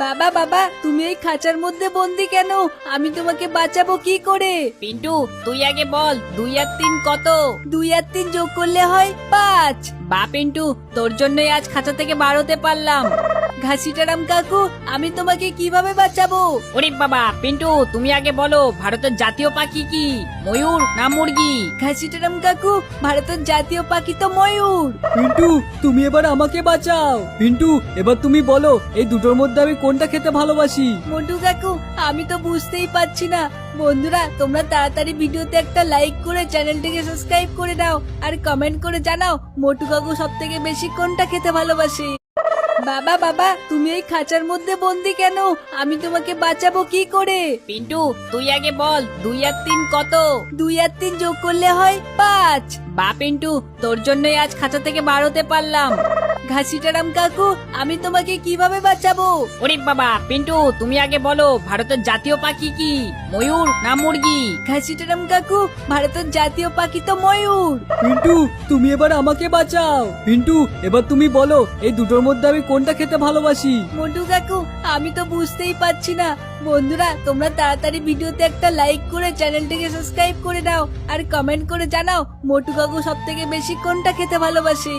বাবা বাবা, তুমি এই খাঁচার মধ্যে বন্দি কেন? আমি তোমাকে বাঁচাবো কি করে? পিন্টু তুই আগে বল 2 আর 3 কত? 2 আর 3 যোগ করলে হয় 5। বা পিন্টু, তোর জন্যই আজ খাঁচা থেকে বার হতে পারলাম। ঘাসিটারাম কাকু, আমি তোমাকে কিভাবে বাঁচাবো? ওরে বাবা পিন্টু, তুমি আগে বলো ভারতের জাতীয় পাখি কি, ময়ূর না মুরগি? ঘাসিটারাম কাকু, ভারতের জাতীয় পাখি তো ময়ূর। পিন্টু তুমি এবার আমাকে বাঁচাও। পিন্টু এবার তুমি বলো এই দুটোর মধ্যে আমি কোনটা খেতে ভালোবাসি। মোটু কাকু, আমি তো বুঝতেই পারছি না। বন্ধুরা, তোমরা তাড়াতাড়ি ভিডিওতে একটা লাইক করে চ্যানেলটিকে সাবস্ক্রাইব করে দাও আর কমেন্ট করে জানাও মোটু কাকু সব থেকে বেশি কোনটা খেতে ভালোবাসে। বাবা বাবা, তুমি এই খাঁচার মধ্যে বন্দি কেন? আমি তোমাকে বাঁচাবো কি করে? পিন্টু তুই আগে বল 2 আর 3 কত? 2 আর 3 যোগ করলে হয় 5। বা পিন্টু, তোর জন্যই আজ খাঁচা থেকে বার হতে পারলাম। ঘাসিটারাম কাকু, আমি তোমাকে কিভাবে বাঁচাবো? ওরে বাবা পিন্টু, তুমি আগে বলো ভারতের জাতীয় পাখি কি, ময়ূর না মুরগি? ঘাসিটারাম কাকু, ভারতের জাতীয় পাখি তো ময়ূর। পিন্টু তুমি এবার আমাকে বাঁচাও। পিন্টু এবার তুমি বলো এই দুটোর মধ্যে আমি কোনটা খেতে ভালোবাসি। মোটু কাকু, আমি তো বুঝতেই পারছি না। বন্ধুরা, তোমরা তাড়াতাড়ি ভিডিওতে একটা লাইক করে চ্যানেলটিকে সাবস্ক্রাইব করে দাও আর কমেন্ট করে জানাও মোটু কাকু সব থেকে বেশি কোনটা খেতে ভালোবাসে।